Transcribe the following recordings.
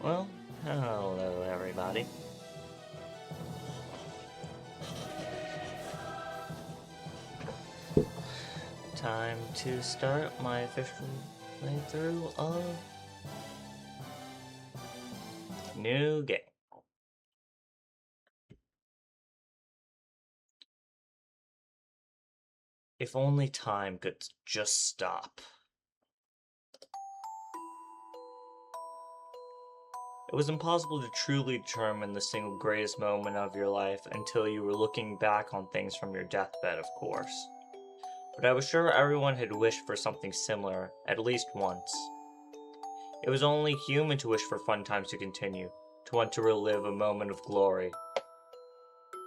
Well, hello everybody. Time to start my official playthrough of new game. If only time could just stop. It was impossible to truly determine the single greatest moment of your life until you were looking back on things from your deathbed, of course. But I was sure everyone had wished for something similar, at least once. It was only human to wish for fun times to continue, to want to relive a moment of glory.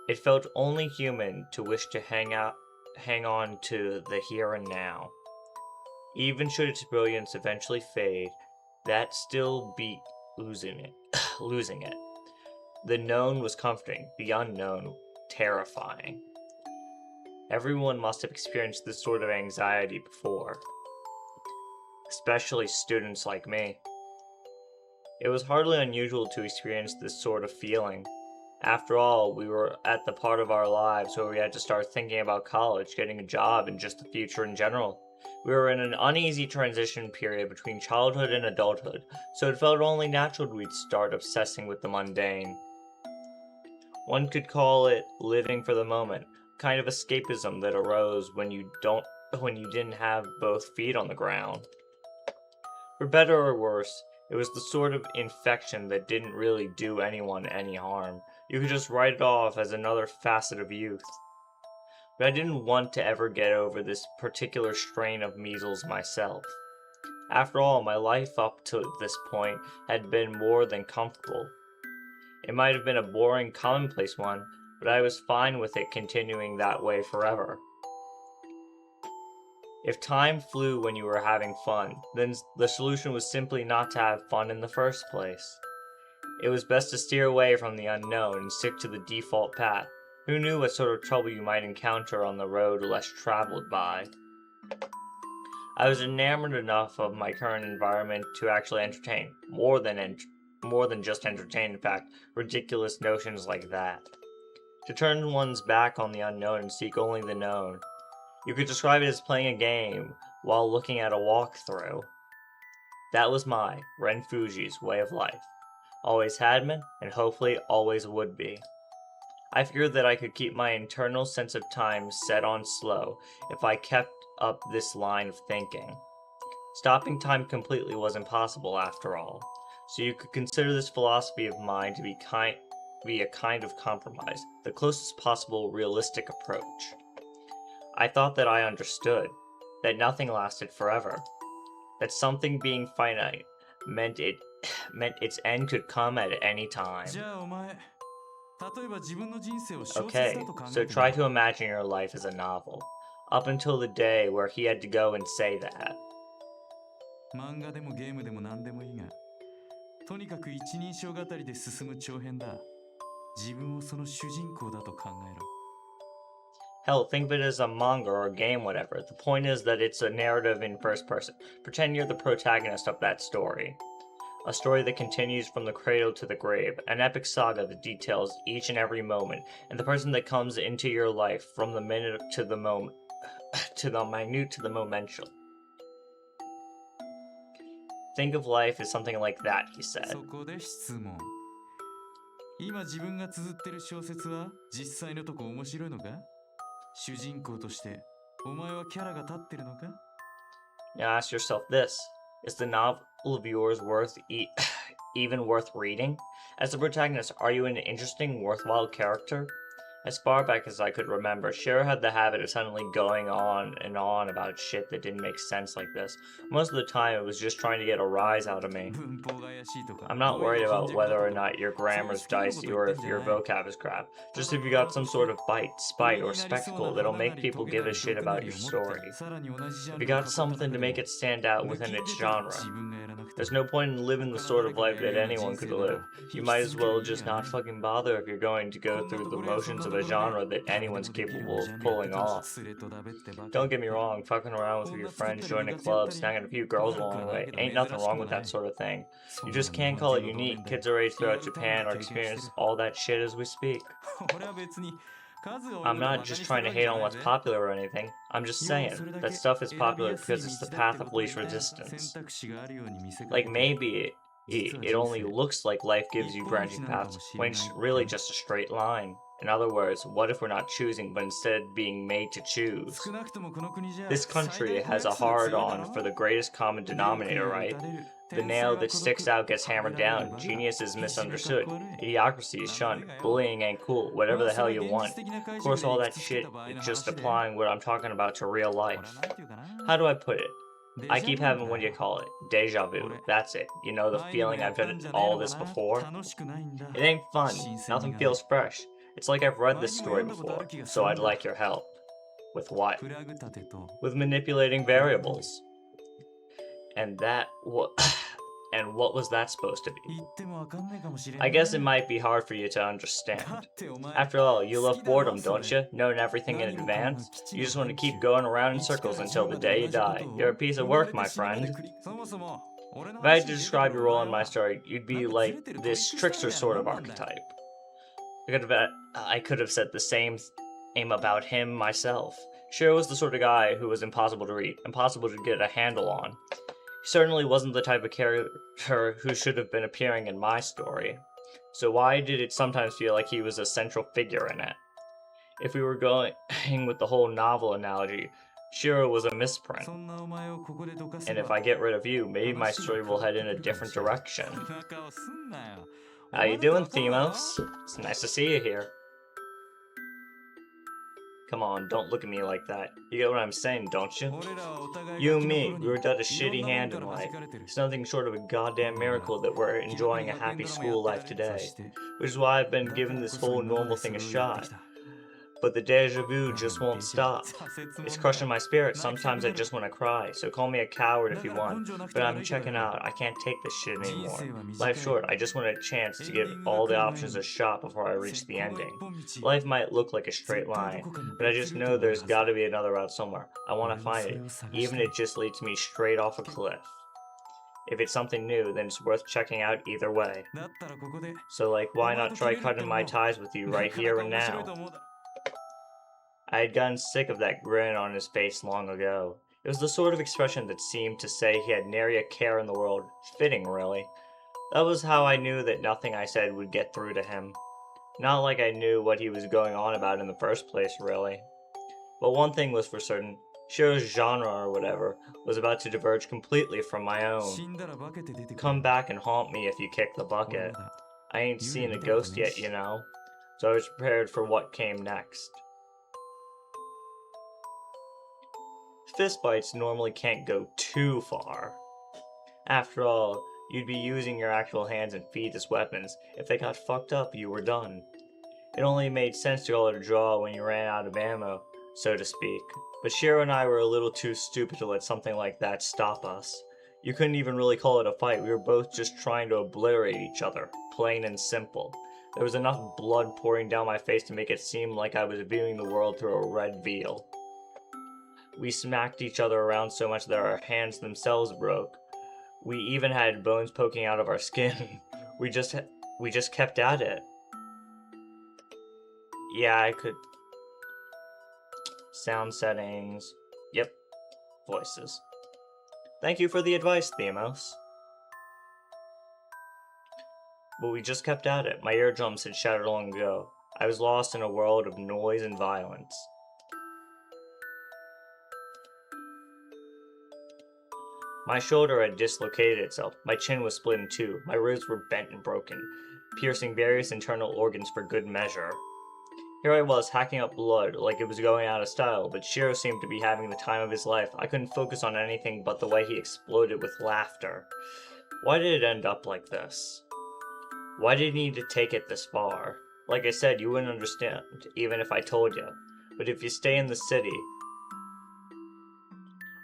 It felt only human to wish to hang on to the here and now. Even should its brilliance eventually fade, that still beat losing it. losing it. The known was comforting, the unknown terrifying. Everyone must have experienced this sort of anxiety before, especially students like me. It was hardly unusual to experience this sort of feeling. After all, we were at the part of our lives where we had to start thinking about college, getting a job, and just the future in general. We were in an uneasy transition period between childhood and adulthood, so it felt only natural we'd start obsessing with the mundane. One could call it living for the moment, a kind of escapism that arose when you didn't have both feet on the ground. For better or worse, it was the sort of infection that didn't really do anyone any harm. You could just write it off as another facet of youth. But I didn't want to ever get over this particular strain of measles myself. After all, my life up to this point had been more than comfortable. It might have been a boring, commonplace one, but I was fine with it continuing that way forever. If time flew when you were having fun, then the solution was simply not to have fun in the first place. It was best to steer away from the unknown and stick to the default path. Who knew what sort of trouble you might encounter on the road less traveled by? I was enamored enough of my current environment to actually entertain, more than just entertain, in fact, ridiculous notions like that. To turn one's back on the unknown and seek only the known. You could describe it as playing a game while looking at a walkthrough. That was my, Ren Fuji's, way of life. Always had been, and hopefully always would be. I figured that I could keep my internal sense of time set on slow if I kept up this line of thinking. Stopping time completely was impossible after all, so you could consider this philosophy of mine to be a kind of compromise, the closest possible realistic approach. I thought that I understood, that nothing lasted forever, that something being finite meant its end could come at any time. Okay, so try to imagine your life as a novel, up until the day where he had to go and say that. Hell, think of it as a manga or a game, whatever. The point is that it's a narrative in first person. Pretend you're the protagonist of that story. A story that continues from the cradle to the grave, an epic saga that details each and every moment, and the person that comes into your life from the minute to the moment, to the minute to the momentous. Think of life as something like that, he said. そこで質問。今自分が綴ってる小説は実際のとこ面白いのか？主人公としてお前はキャラが立ってるのか？ Now ask yourself this. Is the novel of yours even worth reading? As the protagonist, are you an interesting, worthwhile character? As far back as I could remember, Shiro had the habit of suddenly going on and on about shit that didn't make sense like this. Most of the time, it was just trying to get a rise out of me. I'm not worried about whether or not your grammar's dicey or if your vocab is crap. Just if you got some sort of bite, spite, or spectacle that'll make people give a shit about your story. If you got something to make it stand out within its genre. There's no point in living the sort of life that anyone could live. You might as well just not fucking bother if you're going to go through the motions of a genre that anyone's capable of pulling off. Don't get me wrong, fucking around with your friends, joining a club, snagging a few girls along the way, ain't nothing wrong with that sort of thing. You just can't call it unique. Kids our age throughout Japan are experiencing all that shit as we speak. I'm not just trying to hate on what's popular or anything. I'm just saying that stuff is popular because it's the path of least resistance. Like maybe it only looks like life gives you branching paths when it's really just a straight line. In other words, what if we're not choosing but instead being made to choose? This country has a hard-on for the greatest common denominator, right? The nail that sticks out gets hammered down, genius is misunderstood, idiocracy is shunned, bullying ain't cool, whatever the hell you want. Of course all that shit is just applying what I'm talking about to real life. How do I put it? I keep having what do you call it? Deja vu. That's it. You know the feeling I've done all this before? It ain't fun. Nothing feels fresh. It's like I've read this story before, so I'd like your help. With what? With manipulating variables. And what was that supposed to be? I guess it might be hard for you to understand. After all, you love boredom, don't you? Knowing everything in advance? You just want to keep going around in circles until the day you die. You're a piece of work, my friend. If I had to describe your role in my story, you'd be like this trickster sort of archetype. I could have said the same about him myself. Shiro was the sort of guy who was impossible to read, impossible to get a handle on. He certainly wasn't the type of character who should have been appearing in my story. So why did it sometimes feel like he was a central figure in it? If we were going with the whole novel analogy, Shiro was a misprint. And if I get rid of you, maybe my story will head in a different direction. How you doing, Themos? It's nice to see you here. Come on, don't look at me like that. You get what I'm saying, don't you? You and me, we were dealt a shitty hand in life. It's nothing short of a goddamn miracle that we're enjoying a happy school life today. Which is why I've been giving this whole normal thing a shot. But the deja vu just won't stop. It's crushing my spirit. Sometimes I just want to cry, so call me a coward if you want. But I'm checking out. I can't take this shit anymore. Life's short. I just want a chance to give all the options a shot before I reach the ending. Life might look like a straight line, but I just know there's gotta be another route somewhere. I want to find it, even if it just leads me straight off a cliff. If it's something new, then it's worth checking out either way. So like, why not try cutting my ties with you right here and now? I had gotten sick of that grin on his face long ago. It was the sort of expression that seemed to say he had nary a care in the world. Fitting, really. That was how I knew that nothing I said would get through to him. Not like I knew what he was going on about in the first place, really. But one thing was for certain. Shiro's genre or whatever was about to diverge completely from my own. Come back and haunt me if you kick the bucket. I ain't seen a ghost yet, you know. So I was prepared for what came next. Fistfights normally can't go too far. After all, you'd be using your actual hands and feet as weapons. If they got fucked up, you were done. It only made sense to call it a draw when you ran out of ammo, so to speak. But Shiro and I were a little too stupid to let something like that stop us. You couldn't even really call it a fight, we were both just trying to obliterate each other, plain and simple. There was enough blood pouring down my face to make it seem like I was viewing the world through a red veil. We smacked each other around so much that our hands themselves broke. We even had bones poking out of our skin. We just kept at it. Yeah, I could... Sound settings. Yep. Voices. Thank you for the advice, Themos. But we just kept at it. My eardrums had shattered long ago. I was lost in a world of noise and violence. My shoulder had dislocated itself, my chin was split in two, my ribs were bent and broken, piercing various internal organs for good measure. Here I was, hacking up blood like it was going out of style, but Shiro seemed to be having the time of his life. I couldn't focus on anything but the way he exploded with laughter. Why did it end up like this? Why did he need to take it this far? Like I said, you wouldn't understand, even if I told you. But if you stay in the city...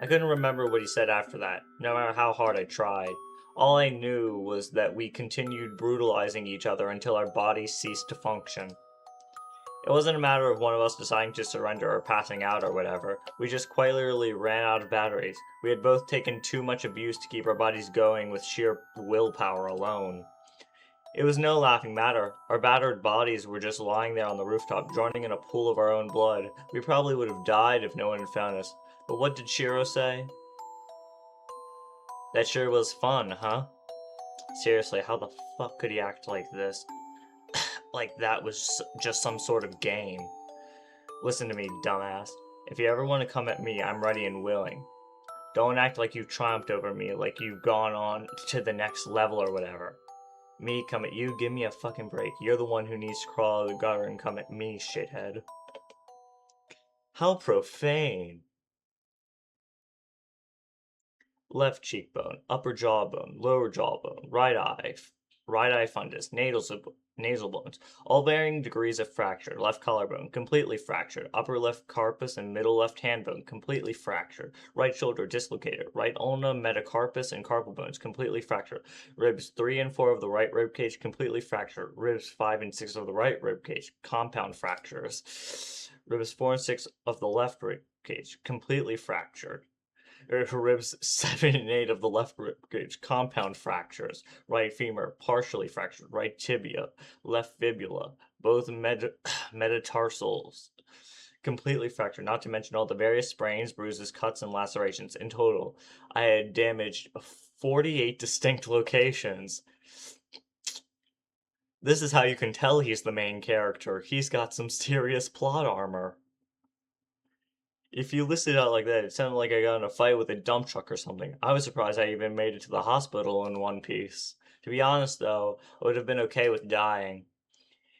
I couldn't remember what he said after that, no matter how hard I tried. All I knew was that we continued brutalizing each other until our bodies ceased to function. It wasn't a matter of one of us deciding to surrender or passing out or whatever. We just quite literally ran out of batteries. We had both taken too much abuse to keep our bodies going with sheer willpower alone. It was no laughing matter. Our battered bodies were just lying there on the rooftop, drowning in a pool of our own blood. We probably would have died if no one had found us. But what did Shiro say? That sure was fun, huh? Seriously, how the fuck could he act like this? Like that was just some sort of game. Listen to me, dumbass. If you ever want to come at me, I'm ready and willing. Don't act like you triumphed over me, like you've gone on to the next level or whatever. Me come at you, give me a fucking break. You're the one who needs to crawl out of the gutter and come at me, shithead. How profane. Left cheekbone, upper jawbone, lower jawbone, right eye fundus, nasal bones, all varying degrees of fracture. Left collarbone, completely fractured. Upper left carpus and middle left hand bone, completely fractured. Right shoulder dislocated. Right ulna, metacarpus, and carpal bones, completely fractured. Ribs 3 and 4 of the right rib cage, completely fractured. Ribs 5 and 6 of the right rib cage, compound fractures. Ribs 4 and 6 of the left rib cage, completely fractured. Ribs 7 and 8 of the left rib cage, compound fractures. Right femur, partially fractured. Right tibia, left fibula, both metatarsals, completely fractured. Not to mention all the various sprains, bruises, cuts, and lacerations. In total, I had damaged 48 distinct locations. This is how you can tell he's the main character. He's got some serious plot armor. If you listed it out like that, it sounded like I got in a fight with a dump truck or something. I was surprised I even made it to the hospital in one piece. To be honest, though, I would have been okay with dying.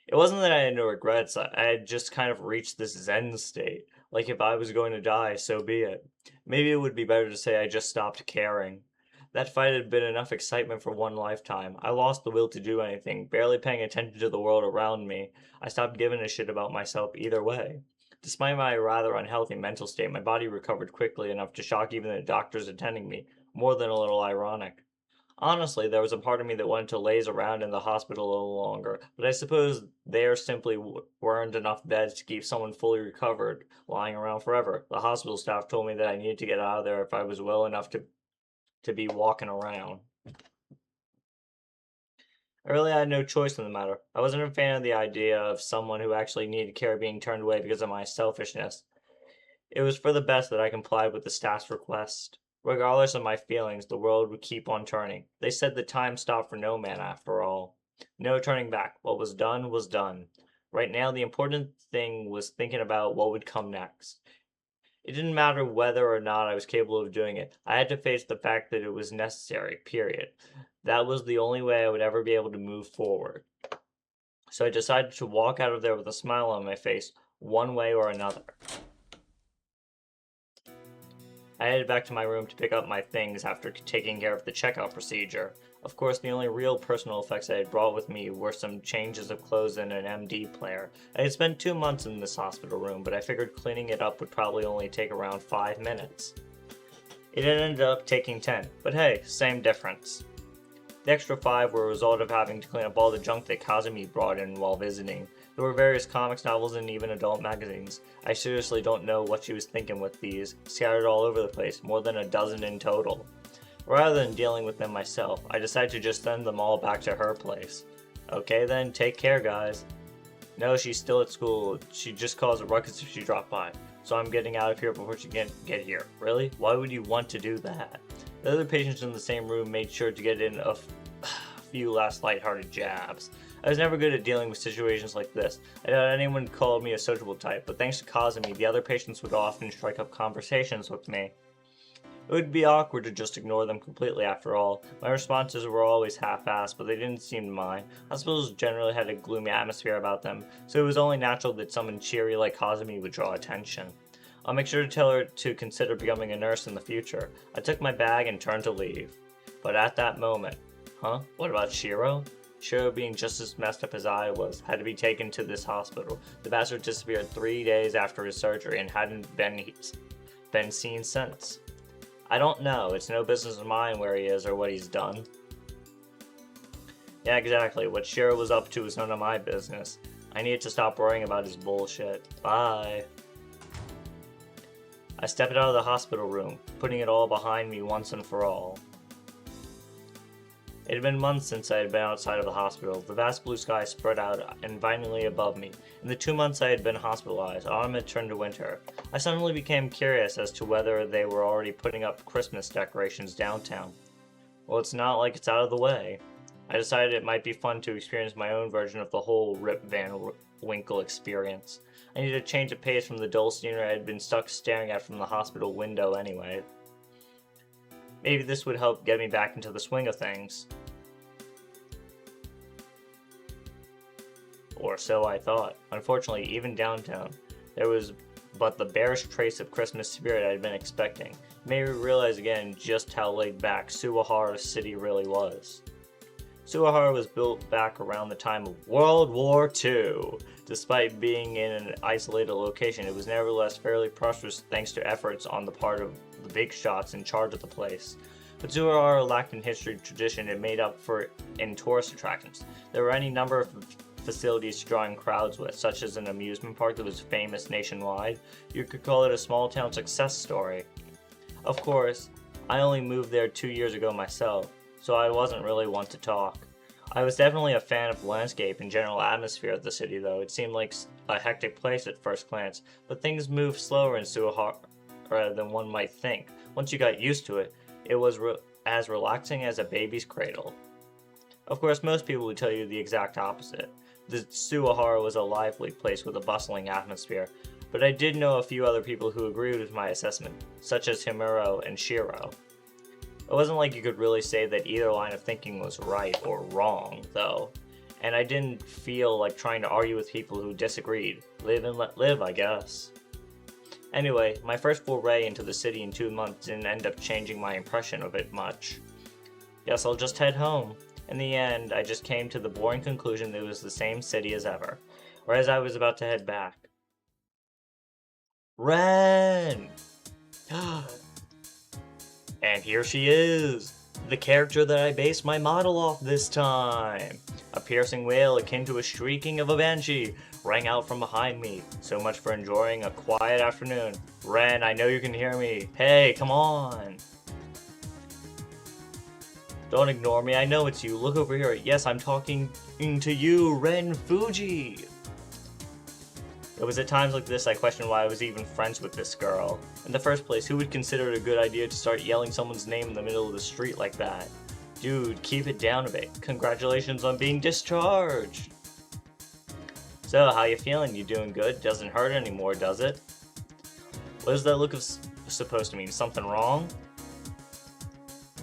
It wasn't that I had no regrets, I had just kind of reached this zen state. Like if I was going to die, so be it. Maybe it would be better to say I just stopped caring. That fight had been enough excitement for one lifetime. I lost the will to do anything, barely paying attention to the world around me. I stopped giving a shit about myself either way. Despite my rather unhealthy mental state, my body recovered quickly enough to shock even the doctors attending me, more than a little ironic. Honestly, there was a part of me that wanted to laze around in the hospital a little longer, but I suppose there simply weren't enough beds to keep someone fully recovered lying around forever. The hospital staff told me that I needed to get out of there if I was well enough to be walking around. I really had no choice in the matter. I wasn't a fan of the idea of someone who actually needed care being turned away because of my selfishness. It was for the best that I complied with the staff's request. Regardless of my feelings, the world would keep on turning. They said the time stopped for no man after all. No turning back. What was done was done. Right now, the important thing was thinking about what would come next. It didn't matter whether or not I was capable of doing it. I had to face the fact that it was necessary, period. That was the only way I would ever be able to move forward. So I decided to walk out of there with a smile on my face, one way or another. I headed back to my room to pick up my things after taking care of the checkout procedure. Of course, the only real personal effects I had brought with me were some changes of clothes and an MD player. I had spent 2 months in this hospital room, but I figured cleaning it up would probably only take around 5 minutes. It had ended up taking 10, but hey, same difference. The extra 5 were a result of having to clean up all the junk that Kazumi brought in while visiting. There were various comics, novels, and even adult magazines. I seriously don't know what she was thinking with these, scattered all over the place, more than a dozen in total. Rather than dealing with them myself, I decided to just send them all back to her place. Okay then, take care guys. No, she's still at school. She'd just cause a ruckus if she dropped by. So I'm getting out of here before she can get here. Really? Why would you want to do that? The other patients in the same room made sure to get in a few last lighthearted jabs. I was never good at dealing with situations like this. I doubt anyone called me a sociable type, but thanks to Kazumi, the other patients would often strike up conversations with me. It would be awkward to just ignore them completely after all. My responses were always half-assed, but they didn't seem to mind. Hospitals generally had a gloomy atmosphere about them, so it was only natural that someone cheery like Kazumi would draw attention. I'll make sure to tell her to consider becoming a nurse in the future. I took my bag and turned to leave. But at that moment, what about Shiro? Shiro, being just as messed up as I was, had to be taken to this hospital. The bastard disappeared 3 days after his surgery and hadn't been seen since. I don't know, it's no business of mine where he is or what he's done. Yeah, exactly, what Shiro was up to is none of my business. I needed to stop worrying about his bullshit. Bye. I stepped out of the hospital room, putting it all behind me once and for all. It had been months since I had been outside of the hospital. The vast blue sky spread out invitingly above me. In the 2 months I had been hospitalized, autumn had turned to winter. I suddenly became curious as to whether they were already putting up Christmas decorations downtown. Well, it's not like it's out of the way. I decided it might be fun to experience my own version of the whole Rip Van Winkle experience. I needed a change of pace from the dull scenery I had been stuck staring at from the hospital window anyway. Maybe this would help get me back into the swing of things. Or so I thought. Unfortunately, even downtown, there was but the barest trace of Christmas spirit I had been expecting. It made me realize again just how laid back Suwahara City really was. Suwahara was built back around the time of World War II. Despite being in an isolated location, it was nevertheless fairly prosperous thanks to efforts on the part of the big shots in charge of the place. But Suwahara lacked in history and tradition it made up for in tourist attractions. There were any number of facilities drawing crowds with, such as an amusement park that was famous nationwide. You could call it a small town success story. Of course, I only moved there 2 years ago myself, so I wasn't really one to talk. I was definitely a fan of the landscape and general atmosphere of the city though. It seemed like a hectic place at first glance, but things moved slower in Suwahara than one might think. Once you got used to it, it was as relaxing as a baby's cradle. Of course, most people would tell you the exact opposite. The Suwahara was a lively place with a bustling atmosphere, but I did know a few other people who agreed with my assessment, such as Himuro and Shiro. It wasn't like you could really say that either line of thinking was right or wrong, though, and I didn't feel like trying to argue with people who disagreed. Live and let live, I guess. Anyway, my first foray into the city in 2 months didn't end up changing my impression of it much. Guess I'll just head home. In the end, I just came to the boring conclusion that it was the same city as ever, or as I was about to head back. Ren! And here she is, the character that I based my model off this time. A piercing wail akin to a shrieking of a banshee rang out from behind me. So much for enjoying a quiet afternoon. Ren, I know you can hear me. Hey, come on. Don't ignore me, I know it's you. Look over here. Yes, I'm talking to you, Ren Fuji. It was at times like this I questioned why I was even friends with this girl. In the first place, who would consider it a good idea to start yelling someone's name in the middle of the street like that? Dude, keep it down a bit. Congratulations on being discharged! So, how you feeling? You doing good? Doesn't hurt anymore, does it? What is that look supposed to mean? Something wrong?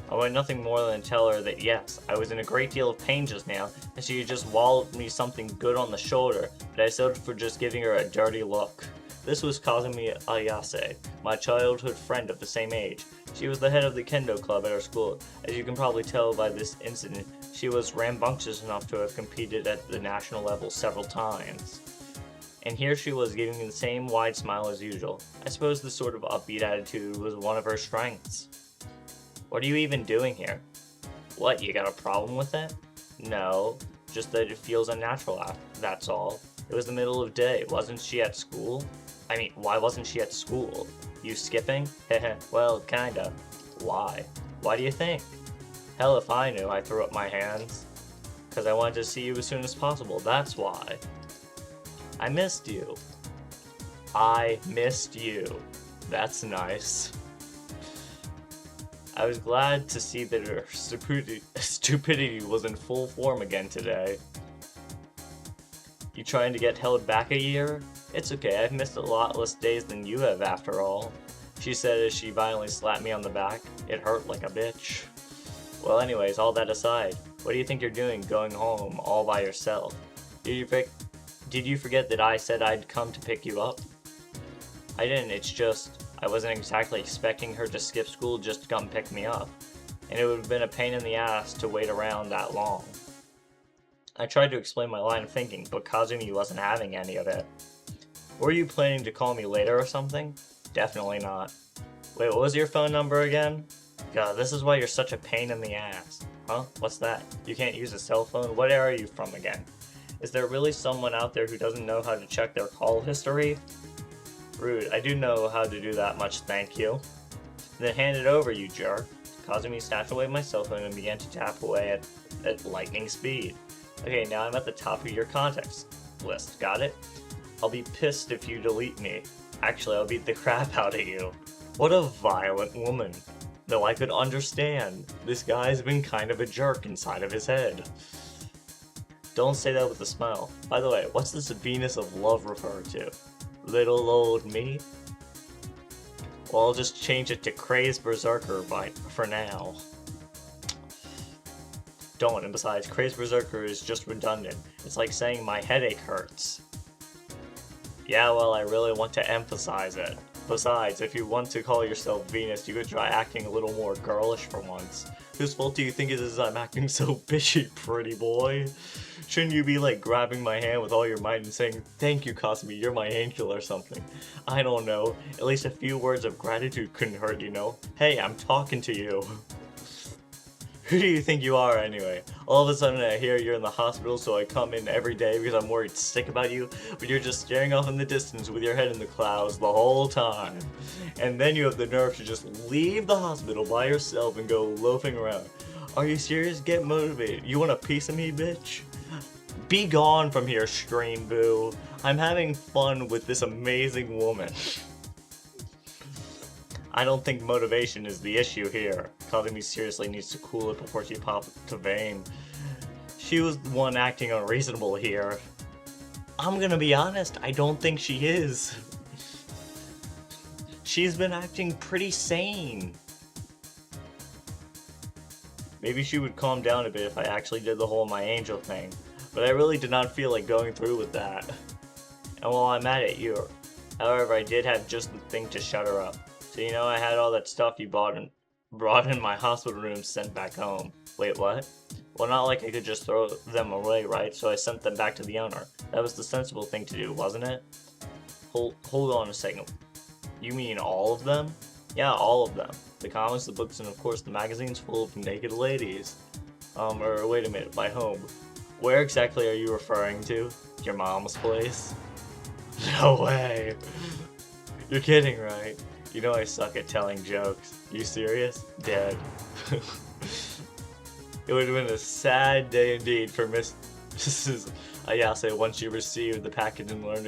I wanted nothing more than to tell her that yes, I was in a great deal of pain just now, and she had just walloped me something good on the shoulder, but I settled for just giving her a dirty look. This was Kazumi Ayase, my childhood friend of the same age. She was the head of the kendo club at our school. As you can probably tell by this incident, she was rambunctious enough to have competed at the national level several times. And here she was giving me the same wide smile as usual. I suppose this sort of upbeat attitude was one of her strengths. What are you even doing here? What, you got a problem with it? No, just that it feels unnatural, that's all. It was the middle of day, wasn't she at school? I mean, why wasn't she at school? You skipping? Heh, well, kinda. Why? Why do you think? Hell if I knew, I threw up my hands. 'Cause I wanted to see you as soon as possible, that's why. I missed you. I missed you. That's nice. I was glad to see that her stupidity was in full form again today. You trying to get held back a year? It's okay, I've missed a lot less days than you have after all, she said as she violently slapped me on the back. It hurt like a bitch. Well anyways, all that aside, what do you think you're doing going home all by yourself? Did you forget that I said I'd come to pick you up? I didn't, it's just, I wasn't exactly expecting her to skip school just to come pick me up, and it would have been a pain in the ass to wait around that long. I tried to explain my line of thinking, but Kazumi wasn't having any of it. Were you planning to call me later or something? Definitely not. Wait, what was your phone number again? God, this is why you're such a pain in the ass. Huh? What's that? You can't use a cell phone? What area are you from again? Is there really someone out there who doesn't know how to check their call history? Rude, I do know how to do that much, thank you. Then hand it over, you jerk. Kazumi snatched away my cell phone and began to tap away at lightning speed. Okay, now I'm at the top of your contacts list, got it? I'll be pissed if you delete me. Actually, I'll beat the crap out of you. What a violent woman. Though I could understand, this guy's been kind of a jerk inside of his head. Don't say that with a smile. By the way, what's this Venus of Love refer to? Little old me? Well, I'll just change it to Crazed Berserker for now. Don't, and besides, Crazed Berserker is just redundant. It's like saying my headache hurts. Yeah, well, I really want to emphasize it. Besides, if you want to call yourself Venus, you could try acting a little more girlish for once. Whose fault do you think it is I'm acting so bitchy, pretty boy? Shouldn't you be like grabbing my hand with all your might and saying, "Thank you, Cosme, you're my angel," or something? I don't know. At least a few words of gratitude couldn't hurt, you know? Hey, I'm talking to you. Who do you think you are, anyway? All of a sudden I hear you're in the hospital, so I come in every day because I'm worried sick about you, but you're just staring off in the distance with your head in the clouds the whole time. And then you have the nerve to just leave the hospital by yourself and go loafing around. Are you serious? Get motivated. You want a piece of me, bitch? Be gone from here, Stream Boo. I'm having fun with this amazing woman. I don't think motivation is the issue here. Kazumi seriously needs to cool it before she pops to Vane. She was the one acting unreasonable here. I'm gonna be honest, I don't think she is. She's been acting pretty sane. Maybe she would calm down a bit if I actually did the whole my angel thing, but I really did not feel like going through with that. And while I'm at it, however, I did have just the thing to shut her up. So you know I had all that stuff you brought in my hospital room sent back home. Wait, what? Well, not like I could just throw them away, right? So I sent them back to the owner. That was the sensible thing to do, wasn't it? Hold on a second. You mean all of them? Yeah, all of them. The comics, the books, and of course the magazines full of naked ladies. Or wait a minute, by home. Where exactly are you referring to? Your mom's place? No way! You're kidding, right? You know I suck at telling jokes. You serious? Dead. It would have been a sad day indeed for Mrs. Ayase once she received the package and learned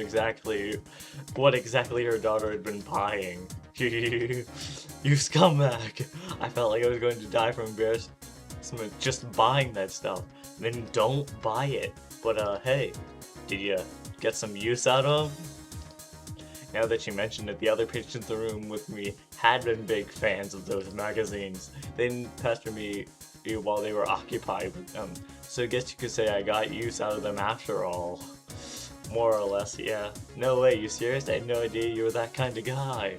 what exactly her daughter had been buying. You scumbag! I felt like I was going to die from embarrassment just buying that stuff. Then don't buy it. But hey, did you get some use out of them? Now that you mentioned it, the other patients in the room with me had been big fans of those magazines. They didn't pester me while they were occupied with them, so I guess you could say I got use out of them after all. More or less, yeah. No way, you serious? I had no idea you were that kind of guy.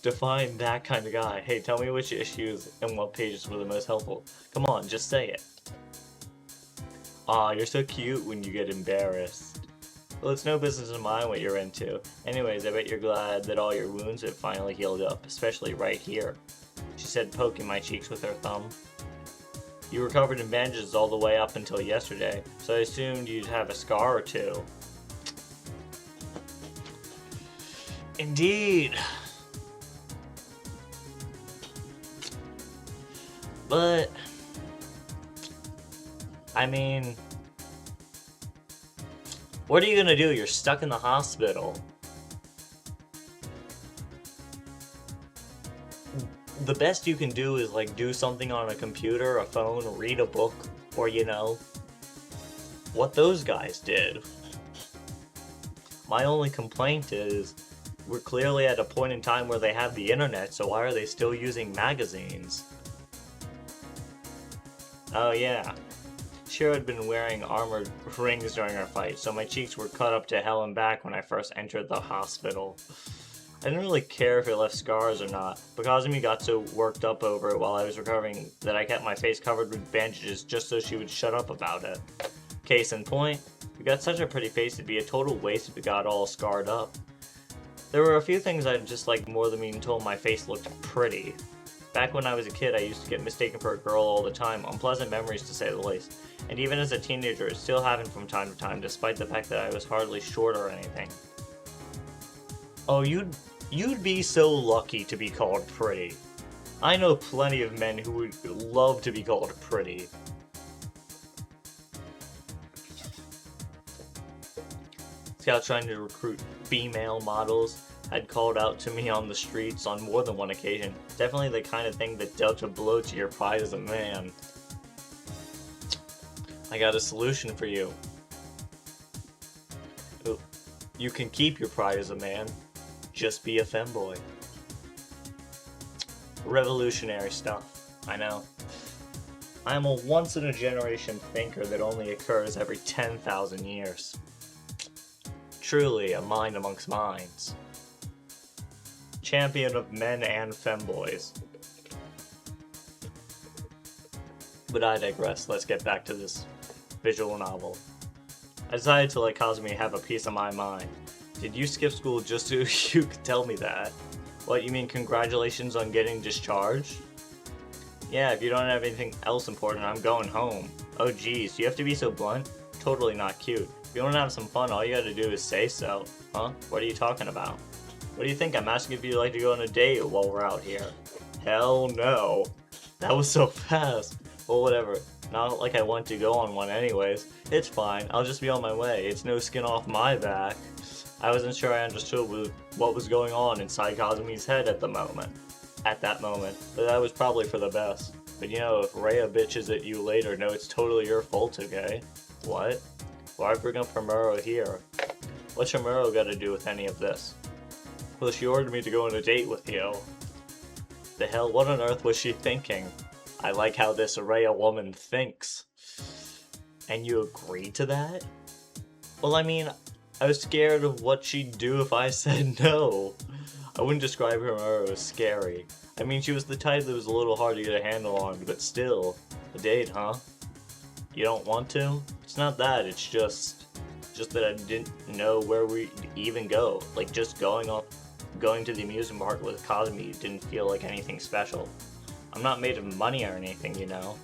Define that kind of guy. Hey, tell me which issues and what pages were the most helpful. Come on, just say it. Aw, you're so cute when you get embarrassed. Well, it's no business of mine what you're into. Anyways, I bet you're glad that all your wounds have finally healed up, especially right here. She said, poking my cheeks with her thumb. You were covered in bandages all the way up until yesterday, so I assumed you'd have a scar or two. Indeed. But, I mean, what are you gonna do? You're stuck in the hospital. The best you can do is like do something on a computer, a phone, read a book, or you know, what those guys did. My only complaint is, we're clearly at a point in time where they have the internet, so why are they still using magazines? Oh yeah. Shiro had been wearing armored rings during our fight, so my cheeks were cut up to hell and back when I first entered the hospital. I didn't really care if it left scars or not, but Kazumi got so worked up over it while I was recovering that I kept my face covered with bandages just so she would shut up about it. Case in point, you got such a pretty face, it'd be a total waste if it got all scarred up. There were a few things I'd just like more than being told my face looked pretty. Back when I was a kid, I used to get mistaken for a girl all the time, unpleasant memories to say the least. And even as a teenager, it still happened from time to time, despite the fact that I was hardly short or anything. Oh, you'd be so lucky to be called pretty. I know plenty of men who would love to be called pretty. Scout trying to recruit female models had called out to me on the streets on more than one occasion. Definitely the kind of thing that dealt a blow to your pride as a man. I got a solution for you. You can keep your pride as a man. Just be a femboy. Revolutionary stuff, I know. I am a once-in-a-generation thinker that only occurs every 10,000 years. Truly a mind amongst minds. Champion of men and femboys. But I digress, let's get back to this visual novel. I decided to let Kazumi have a piece of my mind. Did you skip school just so you could tell me that? What, you mean congratulations on getting discharged? Yeah, if you don't have anything else important, I'm going home. Oh geez, you have to be so blunt? Totally not cute. If you want to have some fun, all you gotta do is say so. Huh? What are you talking about? What do you think? I'm asking if you'd like to go on a date while we're out here. Hell no. That was so fast. Well, whatever. Not like I want to go on one anyways. It's fine. I'll just be on my way. It's no skin off my back. I wasn't sure I understood what was going on inside Kazumi's head at that moment. But that was probably for the best. But you know, if Rhea bitches at you later, no, it's totally your fault, okay? What? Why bring up Himuro here? What's Himuro got to do with any of this? Well, she ordered me to go on a date with you. The hell, what on earth was she thinking? I like how this Rhea woman thinks. And you agreed to that? Well, I mean, I was scared of what she'd do if I said no. I wouldn't describe her as scary. I mean, she was the type that was a little hard to get a handle on, but still. A date, huh? You don't want to? It's not that, it's just that I didn't know where we'd even go. Like, just going to the amusement park with Kazumi didn't feel like anything special. I'm not made of money or anything, you know.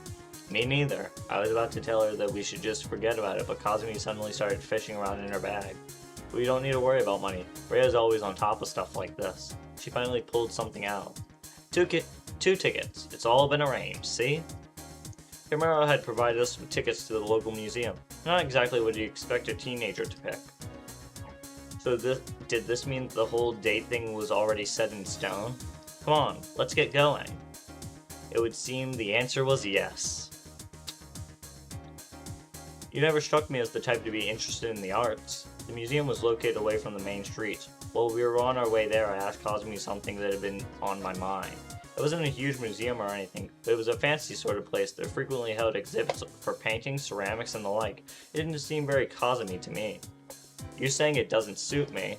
Me neither. I was about to tell her that we should just forget about it, but Kazumi suddenly started fishing around in her bag. We don't need to worry about money. Rhea's always on top of stuff like this. She finally pulled something out. Two tickets. It's all been arranged, see? Himuro had provided us with tickets to the local museum. Not exactly what you expect a teenager to pick. So did this mean the whole date thing was already set in stone? Come on, let's get going. It would seem the answer was yes. You never struck me as the type to be interested in the arts. The museum was located away from the main street. While we were on our way there, I asked Kazumi something that had been on my mind. It wasn't a huge museum or anything, but it was a fancy sort of place that frequently held exhibits for paintings, ceramics, and the like. It didn't seem very Kazumi to me. You're saying it doesn't suit me?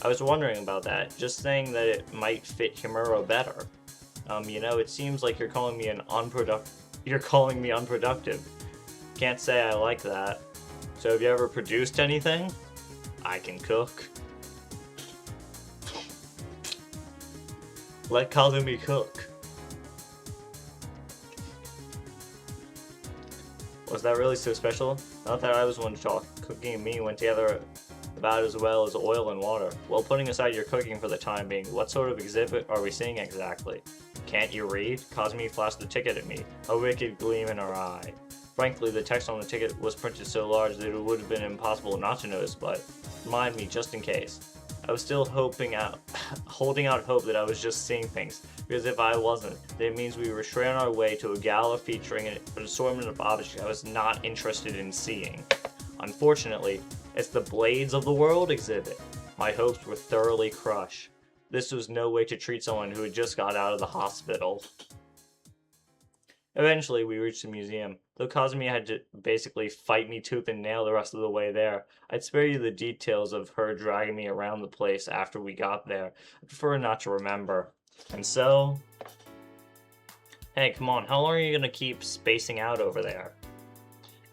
I was wondering about that, just saying that it might fit Himuro better. You know, it seems like you're calling me unproductive. Can't say I like that. So have you ever produced anything? I can cook. Let Kazumi cook. Was that really so special? Not that I was one to talk. Cooking and me went together about as well as oil and water. Well, putting aside your cooking for the time being, what sort of exhibit are we seeing exactly? Can't you read? Kazumi flashed the ticket at me, a wicked gleam in her eye. Frankly, the text on the ticket was printed so large that it would have been impossible not to notice, but remind me just in case. I was still holding out hope that I was just seeing things, because if I wasn't, then it means we were straight on our way to a gala featuring an assortment of objects I was not interested in seeing. Unfortunately, it's the Blades of the World exhibit. My hopes were thoroughly crushed. This was no way to treat someone who had just got out of the hospital. Eventually, we reached the museum. Though Kazumi had to basically fight me tooth and nail the rest of the way there, I'd spare you the details of her dragging me around the place after we got there. I prefer not to remember. And so... Hey, come on, how long are you gonna keep spacing out over there?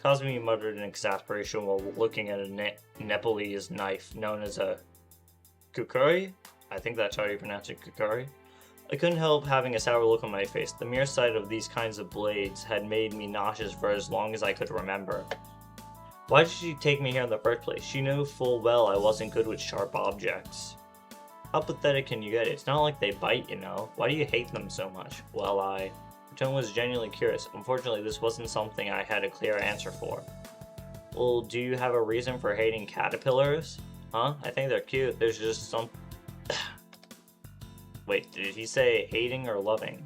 Kazumi muttered in exasperation while looking at a Nepalese knife known as a kukuri? I think that's how you pronounce it, kukuri. I couldn't help having a sour look on my face. The mere sight of these kinds of blades had made me nauseous for as long as I could remember. Why did she take me here in the first place? She knew full well I wasn't good with sharp objects. How pathetic can you get? It's not like they bite, you know. Why do you hate them so much? Well, Tone was genuinely curious. Unfortunately, this wasn't something I had a clear answer for. Well, do you have a reason for hating caterpillars? Huh? I think they're cute. There's just some... Wait, did he say hating or loving?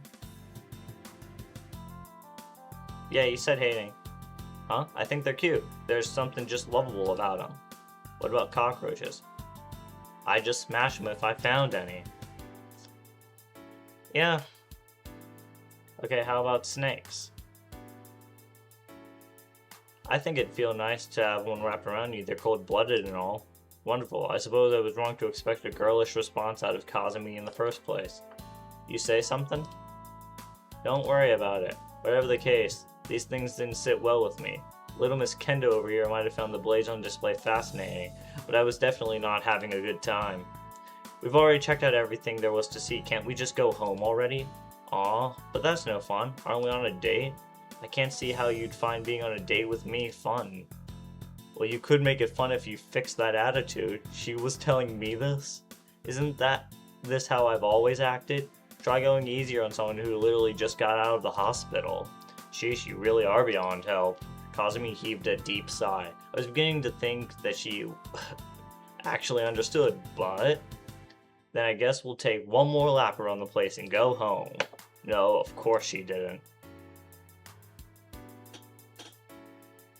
Yeah, he said hating. Huh? I think they're cute. There's something just lovable about them. What about cockroaches? I'd just smash them if I found any. Yeah. Okay, how about snakes? I think it'd feel nice to have one wrapped around you. They're cold-blooded and all. Wonderful. I suppose I was wrong to expect a girlish response out of Kazumi in the first place. You say something? Don't worry about it. Whatever the case, these things didn't sit well with me. Little Miss Kendo over here might have found the blades on display fascinating, but I was definitely not having a good time. We've already checked out everything there was to see. Can't we just go home already? Aw, but that's no fun. Aren't we on a date? I can't see how you'd find being on a date with me fun. Well, you could make it fun if you fixed that attitude. She was telling me this? Isn't this how I've always acted? Try going easier on someone who literally just got out of the hospital. Sheesh, you really are beyond help. Kazumi heaved a deep sigh. I was beginning to think that she actually understood, but... Then I guess we'll take one more lap around the place and go home. No, of course she didn't.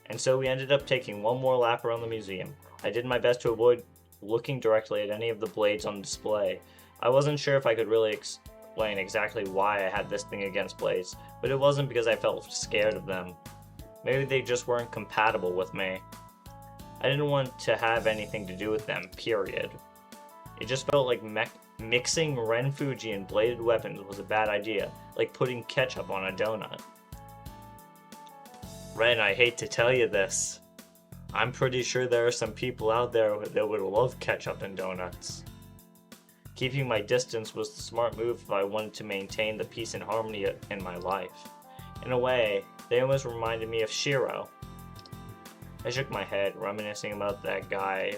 And so we ended up taking one more lap around the museum. I did my best to avoid looking directly at any of the blades on display. I wasn't sure if I could really explain exactly why I had this thing against blades, but it wasn't because I felt scared of them. Maybe they just weren't compatible with me. I didn't want to have anything to do with them, period. It just felt like mixing Renfuji and bladed weapons was a bad idea, like putting ketchup on a donut. Ren, I hate to tell you this. I'm pretty sure there are some people out there that would love ketchup and donuts. Keeping my distance was the smart move if I wanted to maintain the peace and harmony in my life. In a way, they almost reminded me of Shiro. I shook my head, reminiscing about that guy.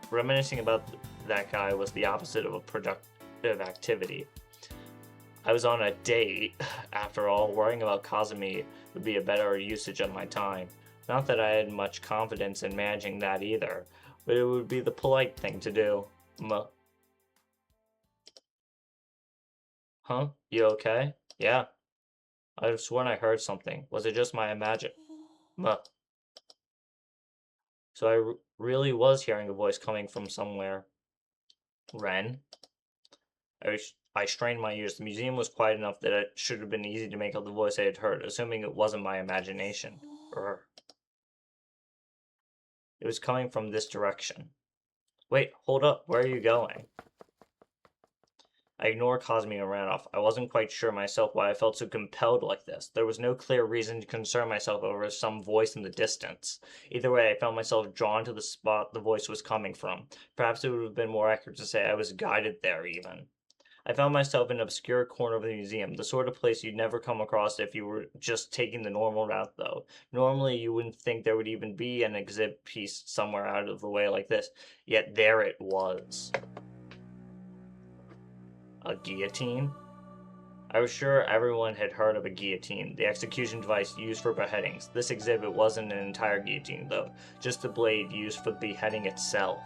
Reminiscing about that guy was the opposite of a productive activity. I was on a date. After all, worrying about Kazumi would be a better usage of my time. Not that I had much confidence in managing that either, but it would be the polite thing to do. Huh? You okay? Yeah. I've sworn I heard something. Was it just my So I really was hearing a voice coming from somewhere. Ren? I strained my ears. The museum was quiet enough that it should have been easy to make out the voice I had heard, assuming it wasn't my imagination. It was coming from this direction. Wait, hold up. Where are you going? I ignored Kazumi and ran off. I wasn't quite sure myself why I felt so compelled like this. There was no clear reason to concern myself over some voice in the distance. Either way, I found myself drawn to the spot the voice was coming from. Perhaps it would have been more accurate to say I was guided there, even. I found myself in an obscure corner of the museum, the sort of place you'd never come across if you were just taking the normal route, though. Normally, you wouldn't think there would even be an exhibit piece somewhere out of the way like this, yet there it was. A guillotine? I was sure everyone had heard of a guillotine, the execution device used for beheadings. This exhibit wasn't an entire guillotine, though, just the blade used for the beheading itself.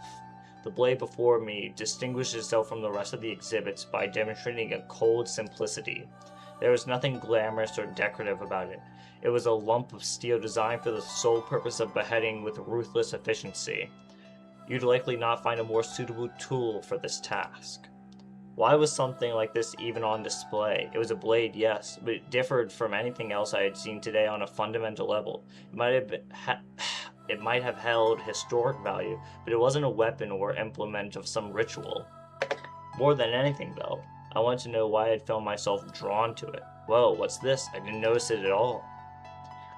The blade before me distinguished itself from the rest of the exhibits by demonstrating a cold simplicity. There was nothing glamorous or decorative about it. It was a lump of steel designed for the sole purpose of beheading with ruthless efficiency. You'd likely not find a more suitable tool for this task. Why was something like this even on display? It was a blade, yes, but it differed from anything else I had seen today on a fundamental level. It might have held historic value, but it wasn't a weapon or implement of some ritual. More than anything, though, I wanted to know why I had found myself drawn to it. Whoa, what's this? I didn't notice it at all.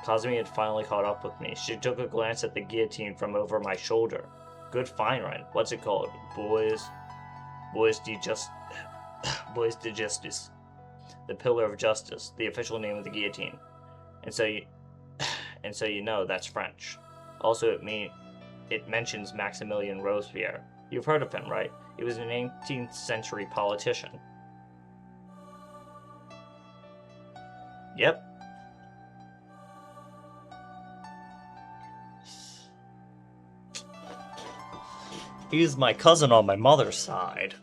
Kazumi had finally caught up with me. She took a glance at the guillotine from over my shoulder. Good find, Ren. What's it called? Boys, do you just... Bois de Justice, the pillar of justice, the official name of the guillotine. And so you, and so you know that's French. Also, it mentions Maximilien Robespierre. You've heard of him, right? He was an 18th century politician. Yep. He's my cousin on my mother's side.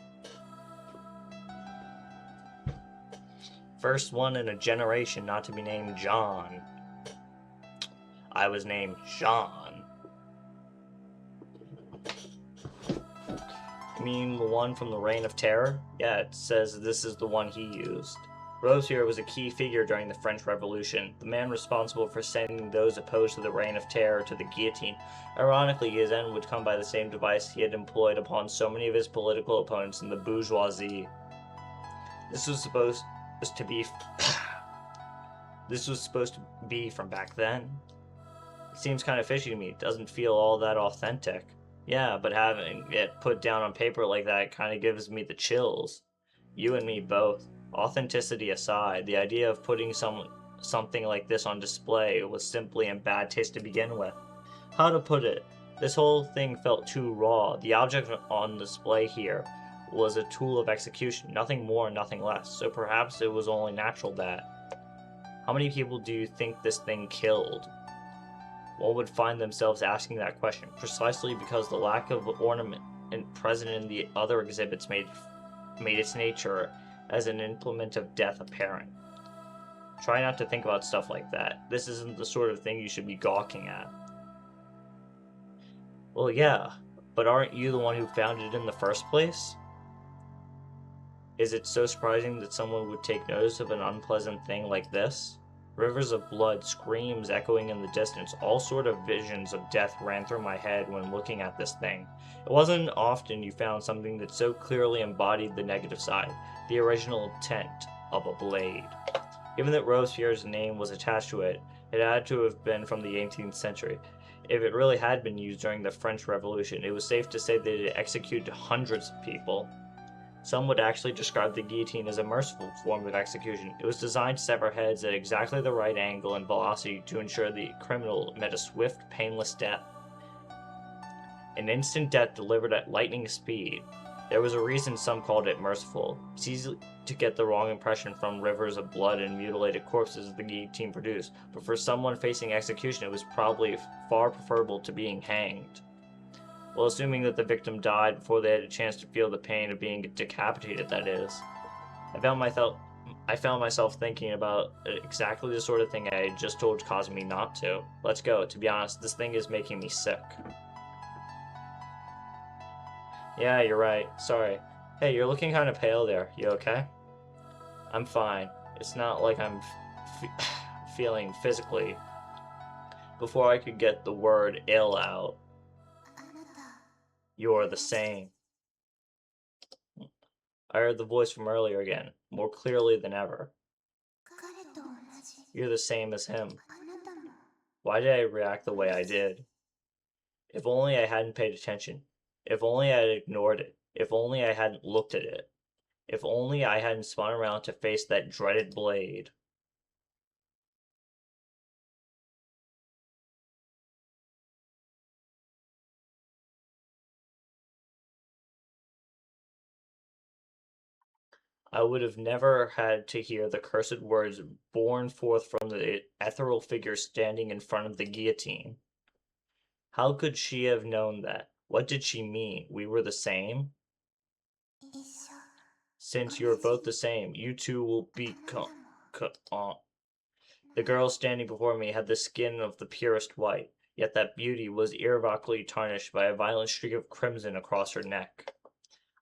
First one in a generation not to be named John. I was named Jean. You mean the one from the Reign of Terror? Yeah, it says this is the one he used. Robespierre was a key figure during the French Revolution, the man responsible for sending those opposed to the Reign of Terror to the guillotine. Ironically, his end would come by the same device he had employed upon so many of his political opponents in the bourgeoisie. This was supposed to be from back then. It seems kind of fishy to me. It doesn't feel all that authentic. Yeah, but having it put down on paper like that kind of gives me the chills. You and me both. Authenticity aside, the idea of putting something like this on display was simply in bad taste to begin with. How to put it? This whole thing felt too raw. The object on display here was a tool of execution, nothing more, nothing less. So perhaps it was only natural that. How many people do you think this thing killed? One would find themselves asking that question, precisely because the lack of ornament present in the other exhibits made its nature as an implement of death apparent. Try not to think about stuff like that. This isn't the sort of thing you should be gawking at. Well, yeah, but aren't you the one who found it in the first place? Is it so surprising that someone would take notice of an unpleasant thing like this? Rivers of blood, screams echoing in the distance, all sort of visions of death ran through my head when looking at this thing. It wasn't often you found something that so clearly embodied the negative side, the original intent of a blade. Given that Robespierre's name was attached to it, it had to have been from the 18th century. If it really had been used during the French Revolution, it was safe to say that it executed hundreds of people. Some would actually describe the guillotine as a merciful form of execution. It was designed to sever heads at exactly the right angle and velocity to ensure the criminal met a swift, painless death. An instant death delivered at lightning speed. There was a reason some called it merciful. It's easy to get the wrong impression from rivers of blood and mutilated corpses the guillotine produced, but for someone facing execution it was probably far preferable to being hanged. Well, assuming that the victim died before they had a chance to feel the pain of being decapitated, that is. I found myself thinking about exactly the sort of thing I had just told causing me not to. Let's go. To be honest, this thing is making me sick. Yeah, you're right. Sorry. Hey, you're looking kind of pale there. You okay? I'm fine. It's not like I'm feeling physically. Before I could get the word ill out, you're the same. I heard the voice from earlier again, more clearly than ever. You're the same as him. Why did I react the way I did? If only I hadn't paid attention. If only I had ignored it. If only I hadn't looked at it. If only I hadn't spun around to face that dreaded blade. I would have never had to hear the cursed words borne forth from the ethereal figure standing in front of the guillotine. How could she have known that? What did she mean? We were the same? Since you're both the same, you two will become. The girl standing before me had the skin of the purest white, yet that beauty was irrevocably tarnished by a violent streak of crimson across her neck.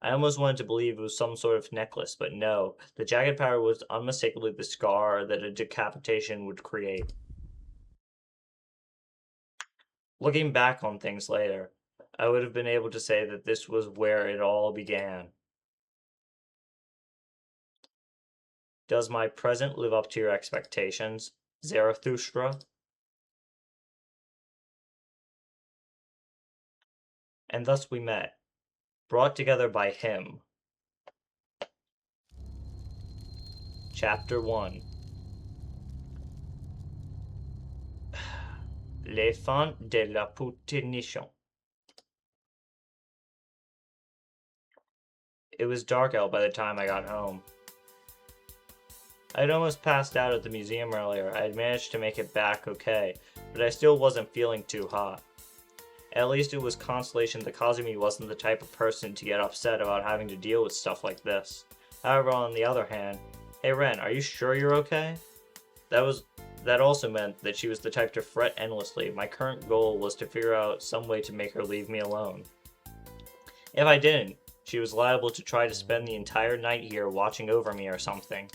I almost wanted to believe it was some sort of necklace, but no, the jagged pattern was unmistakably the scar that a decapitation would create. Looking back on things later, I would have been able to say that this was where it all began. Does my present live up to your expectations, Zarathustra? And thus we met, brought together by him. Chapter 1. Les fins de la punition. It was dark out by the time I got home. I had almost passed out at the museum earlier. I had managed to make it back okay, but I still wasn't feeling too hot. At least it was consolation that Kazumi wasn't the type of person to get upset about having to deal with stuff like this. However, on the other hand, hey Ren, are you sure you're okay? That also meant that she was the type to fret endlessly. My current goal was to figure out some way to make her leave me alone. If I didn't, she was liable to try to spend the entire night here watching over me or something.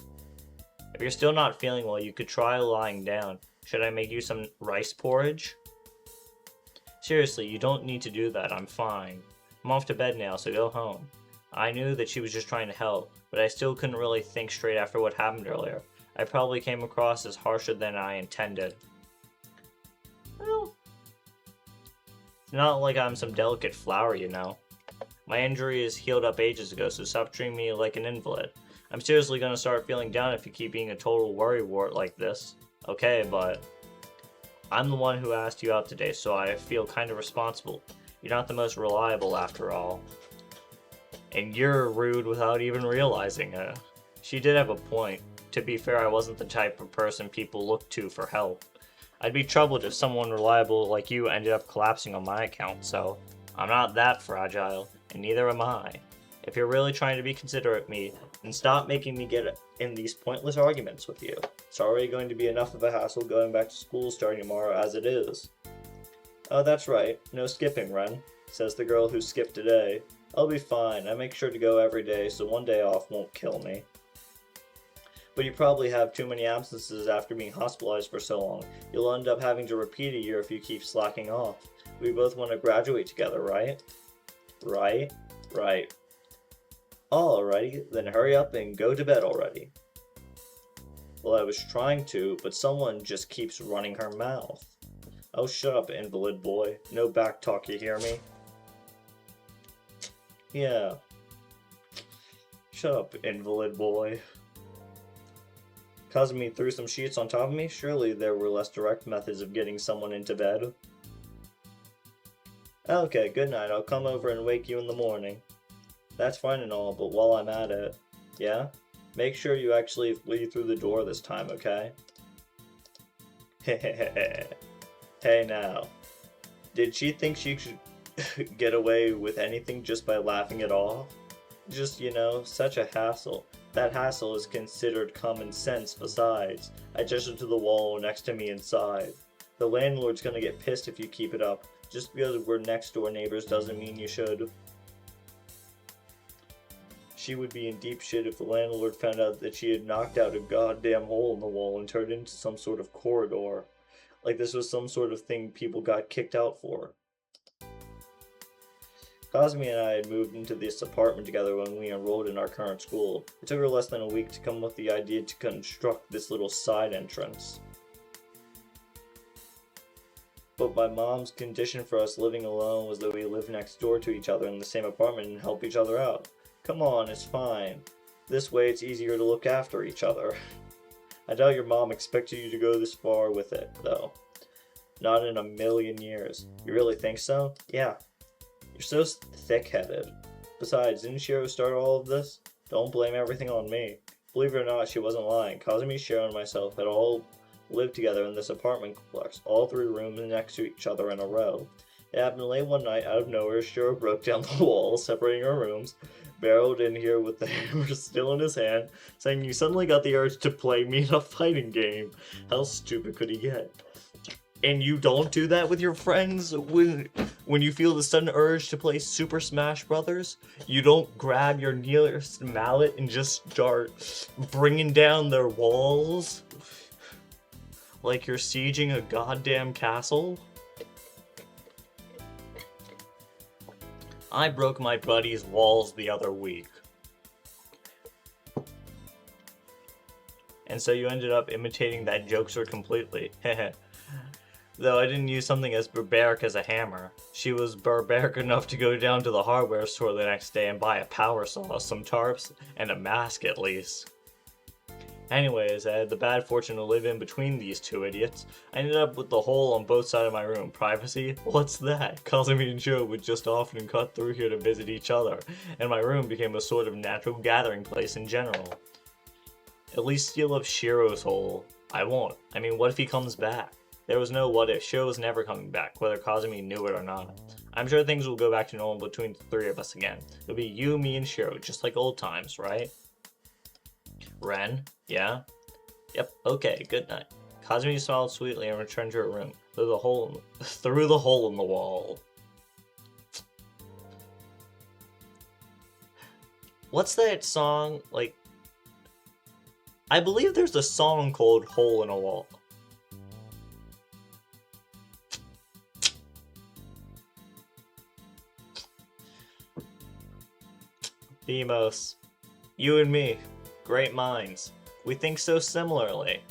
If you're still not feeling well, you could try lying down. Should I make you some rice porridge? Seriously, you don't need to do that. I'm fine. I'm off to bed now, so go home. I knew that she was just trying to help, but I still couldn't really think straight after what happened earlier. I probably came across as harsher than I intended. Well, it's not like I'm some delicate flower, you know. My injury is healed up ages ago, so stop treating me like an invalid. I'm seriously gonna start feeling down if you keep being a total worrywart like this. Okay, but I'm the one who asked you out today, so I feel kind of responsible. You're not the most reliable after all. And you're rude without even realizing it. She did have a point. To be fair, I wasn't the type of person people look to for help. I'd be troubled if someone reliable like you ended up collapsing on my account, so I'm not that fragile, and neither am I. If you're really trying to be considerate of me, then stop making me get in these pointless arguments with you. It's already going to be enough of a hassle going back to school starting tomorrow as it is. Oh, that's right. No skipping, Ren, says the girl who skipped today. I'll be fine. I make sure to go every day, so one day off won't kill me. But you probably have too many absences after being hospitalized for so long. You'll end up having to repeat a year if you keep slacking off. We both want to graduate together, right? Right. Alrighty, then hurry up and go to bed already. Well, I was trying to, but someone just keeps running her mouth. Oh, shut up, invalid boy. No back talk, you hear me? Yeah. Shut up, invalid boy. Kazumi threw some sheets on top of me? Surely there were less direct methods of getting someone into bed. Okay, good night. I'll come over and wake you in the morning. That's fine and all, but while I'm at it, yeah? Make sure you actually leave through the door this time, okay? Hey now. Did she think she could get away with anything just by laughing it off? Just, you know, such a hassle. That hassle is considered common sense besides. I gestured to the wall next to me inside. The landlord's gonna get pissed if you keep it up. Just because we're next door neighbors doesn't mean you should. She would be in deep shit if the landlord found out that she had knocked out a goddamn hole in the wall and turned it into some sort of corridor. Like this was some sort of thing people got kicked out for. Kazumi and I had moved into this apartment together when we enrolled in our current school. It took her less than a week to come up with the idea to construct this little side entrance. But my mom's condition for us living alone was that we live next door to each other in the same apartment and help each other out. Come on, it's fine. This way it's easier to look after each other. I doubt your mom expected you to go this far with it, though. Not in a million years. You really think so? Yeah. You're so thick-headed. Besides, didn't Shiro start all of this? Don't blame everything on me. Believe it or not, she wasn't lying. Kazumi, Shiro, and myself had all lived together in this apartment complex, all 3 rooms next to each other in a row. It happened late one night, out of nowhere, Shiro broke down the wall, separating our rooms, barreled in here with the hammer still in his hand, saying you suddenly got the urge to play me in a fighting game. How stupid could he get? And you don't do that with your friends when you feel the sudden urge to play Super Smash Brothers? You don't grab your nearest mallet and just start bringing down their walls? Like you're sieging a goddamn castle? I broke my buddy's walls the other week. And so you ended up imitating that jokester completely. Heh. Though I didn't use something as barbaric as a hammer. She was barbaric enough to go down to the hardware store the next day and buy a power saw, some tarps, and a mask at least. Anyways, I had the bad fortune to live in between these two idiots. I ended up with the hole on both sides of my room. Privacy? What's that? Kazumi and Joe would just often cut through here to visit each other, and my room became a sort of natural gathering place in general. At least steal up Shiro's hole. I won't. I mean, what if he comes back? There was no what if. Shiro was never coming back, whether Kazumi knew it or not. I'm sure things will go back to normal between the three of us again. It'll be you, me, and Shiro, just like old times, right? Ren? Yeah? Yep, okay, good night. Kazumi smiled sweetly and returned to her room, through the hole in the wall. What's that song, like... I believe there's a song called Hole in a Wall. Demos. You and me. Great minds. We think so similarly.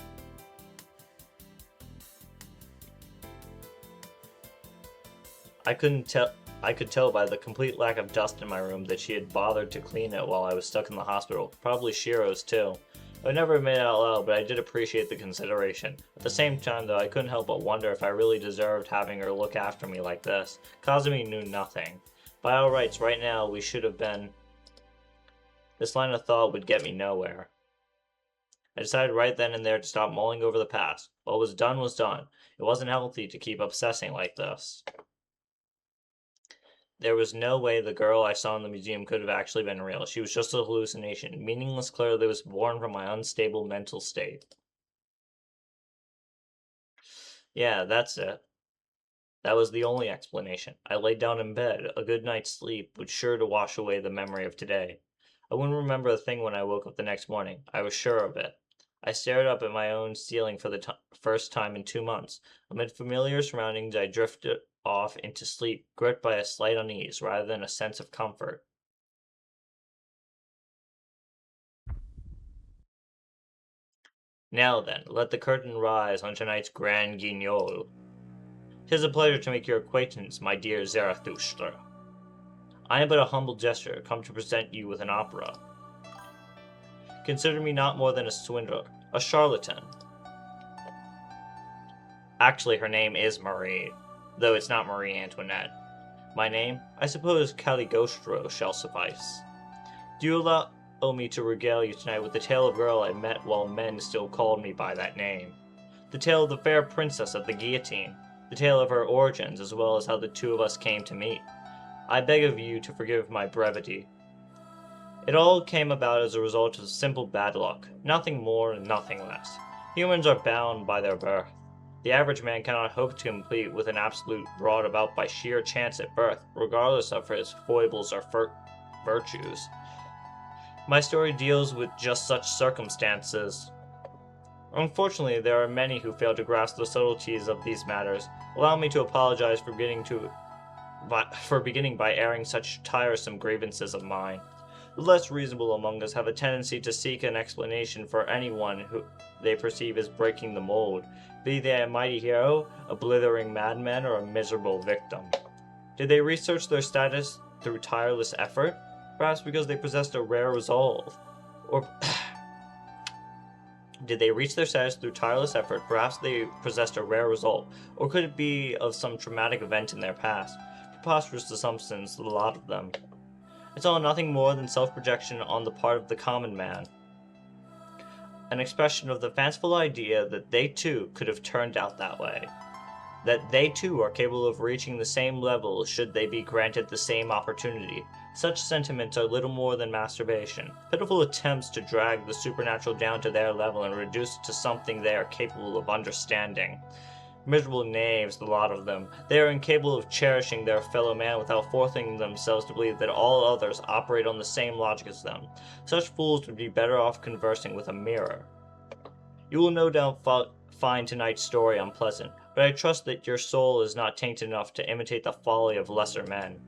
I could tell by the complete lack of dust in my room that she had bothered to clean it while I was stuck in the hospital. Probably Shiro's too. I would never admit it out loud, but I did appreciate the consideration. At the same time, though, I couldn't help but wonder if I really deserved having her look after me like this. Kazumi knew nothing. By all rights, right now, we should have been... This line of thought would get me nowhere. I decided right then and there to stop mulling over the past. What was done was done. It wasn't healthy to keep obsessing like this. There was no way the girl I saw in the museum could have actually been real. She was just a hallucination, meaningless clarity that was born from my unstable mental state. Yeah, that's it. That was the only explanation. I laid down in bed. A good night's sleep was sure to wash away the memory of today. I wouldn't remember a thing when I woke up the next morning. I was sure of it. I stared up at my own ceiling for the first time in 2 months. Amid familiar surroundings, I drifted off into sleep, gripped by a slight unease rather than a sense of comfort. Now then, let the curtain rise on tonight's grand guignol. 'Tis a pleasure to make your acquaintance, my dear Zarathustra. I am but a humble jester, come to present you with an opera. Consider me not more than a swindler, a charlatan. Actually, her name is Marie, though it's not Marie Antoinette. My name, I suppose Caligostro shall suffice. Do you allow me to regale you tonight with the tale of a girl I met while men still called me by that name? The tale of the fair princess of the guillotine, the tale of her origins as well as how the two of us came to meet. I beg of you to forgive my brevity. It all came about as a result of simple bad luck, nothing more and nothing less. Humans are bound by their birth. The average man cannot hope to compete with an absolute brought about by sheer chance at birth, regardless of his foibles or virtues. My story deals with just such circumstances. Unfortunately, there are many who fail to grasp the subtleties of these matters. Allow me to apologize for beginning by airing such tiresome grievances of mine. The less reasonable among us have a tendency to seek an explanation for anyone who they perceive as breaking the mold, be they a mighty hero, a blithering madman, or a miserable victim. Did they research their status through tireless effort? Perhaps because they possessed a rare resolve. Or did they reach their status through tireless effort? Perhaps they possessed a rare resolve. Or could it be of some traumatic event in their past? Preposterous assumptions, the lot of them. It's all nothing more than self-projection on the part of the common man. An expression of the fanciful idea that they too could have turned out that way. That they too are capable of reaching the same level should they be granted the same opportunity. Such sentiments are little more than masturbation, pitiful attempts to drag the supernatural down to their level and reduce it to something they are capable of understanding. Miserable knaves, the lot of them. They are incapable of cherishing their fellow man without forcing themselves to believe that all others operate on the same logic as them. Such fools would be better off conversing with a mirror. You will no doubt find tonight's story unpleasant, but I trust that your soul is not tainted enough to imitate the folly of lesser men.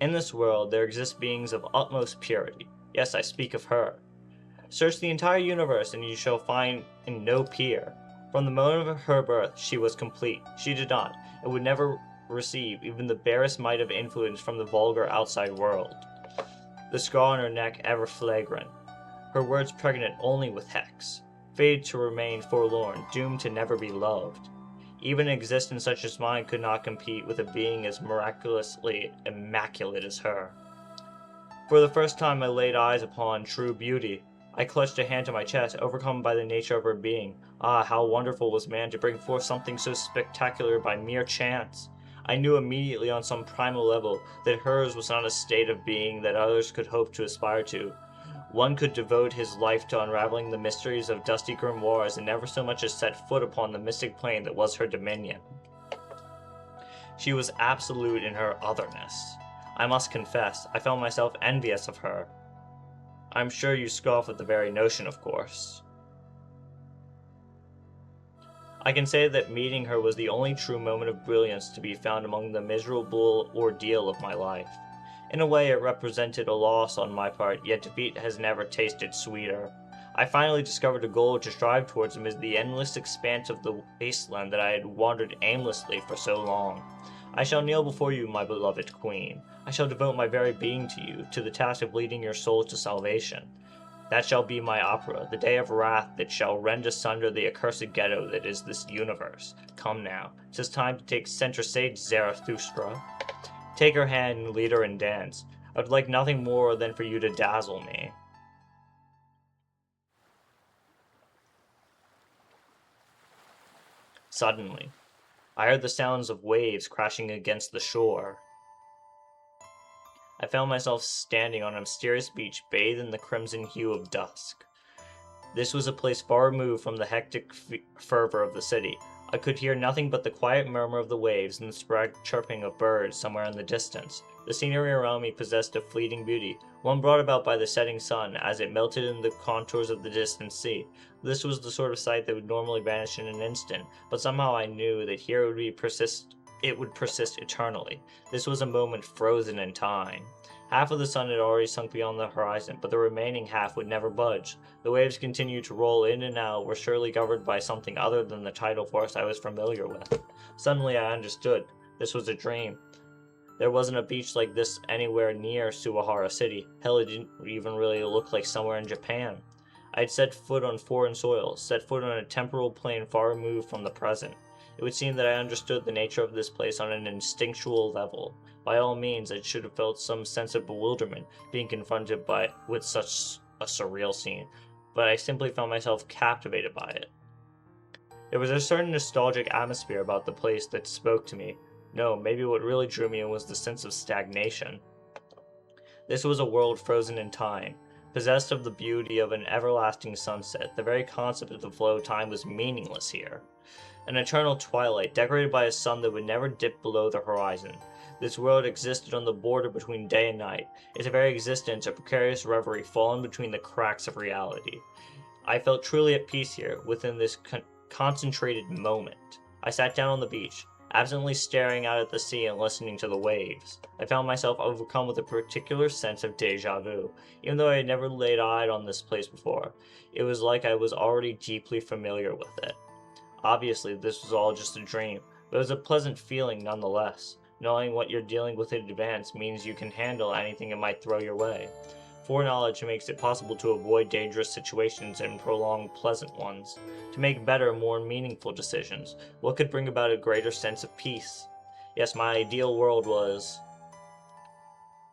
In this world, there exist beings of utmost purity. Yes, I speak of her. Search the entire universe, and you shall find in no peer. From the moment of her birth, she was complete. She did not, and would never receive even the barest mite of influence from the vulgar outside world. The scar on her neck ever flagrant. Her words pregnant only with hex. fated to remain forlorn, doomed to never be loved. Even an existence such as mine could not compete with a being as miraculously immaculate as her. For the first time I laid eyes upon true beauty. I clutched a hand to my chest, overcome by the nature of her being. Ah, how wonderful was man to bring forth something so spectacular by mere chance! I knew immediately on some primal level that hers was not a state of being that others could hope to aspire to. One could devote his life to unraveling the mysteries of dusty grimoires and never so much as set foot upon the mystic plane that was her dominion. She was absolute in her otherness. I must confess, I found myself envious of her. I'm sure you scoff at the very notion, of course. I can say that meeting her was the only true moment of brilliance to be found among the miserable ordeal of my life. In a way, it represented a loss on my part, yet defeat has never tasted sweeter. I finally discovered a goal to strive towards amid the endless expanse of the wasteland that I had wandered aimlessly for so long. I shall kneel before you, my beloved queen. I shall devote my very being to you, to the task of leading your soul to salvation. That shall be my opera, the day of wrath that shall rend asunder the accursed ghetto that is this universe. Come now, 'tis time to take center stage, Zarathustra. Take her hand and lead her in dance. I would like nothing more than for you to dazzle me. Suddenly, I heard the sounds of waves crashing against the shore. I found myself standing on a mysterious beach bathed in the crimson hue of dusk. This was a place far removed from the hectic fervor of the city. I could hear nothing but the quiet murmur of the waves and the sporadic chirping of birds somewhere in the distance. The scenery around me possessed a fleeting beauty, one brought about by the setting sun as it melted in the contours of the distant sea. This was the sort of sight that would normally vanish in an instant, but somehow I knew that here it would persist eternally. This was a moment frozen in time. Half of the sun had already sunk beyond the horizon, but the remaining half would never budge. The waves continued to roll in and out, were surely governed by something other than the tidal force I was familiar with. Suddenly I understood. This was a dream. There wasn't a beach like this anywhere near Suwahara City. Hell, it didn't even really look like somewhere in Japan. I had set foot on foreign soil, set foot on a temporal plane far removed from the present. It would seem that I understood the nature of this place on an instinctual level. By all means, I should have felt some sense of bewilderment being confronted with such a surreal scene, but I simply found myself captivated by it. There was a certain nostalgic atmosphere about the place that spoke to me. No, maybe what really drew me in was the sense of stagnation. This was a world frozen in time, possessed of the beauty of an everlasting sunset. The very concept of the flow of time was meaningless here. An eternal twilight, decorated by a sun that would never dip below the horizon. This world existed on the border between day and night, its very existence a precarious reverie fallen between the cracks of reality. I felt truly at peace here, within this concentrated moment. I sat down on the beach, absently staring out at the sea and listening to the waves. I found myself overcome with a particular sense of deja vu. Even though I had never laid eyes on this place before, it was like I was already deeply familiar with it. Obviously, this was all just a dream, but it was a pleasant feeling nonetheless. Knowing what you're dealing with in advance means you can handle anything it might throw your way. Foreknowledge makes it possible to avoid dangerous situations and prolong pleasant ones, to make better, more meaningful decisions. What could bring about a greater sense of peace? Yes, my ideal world was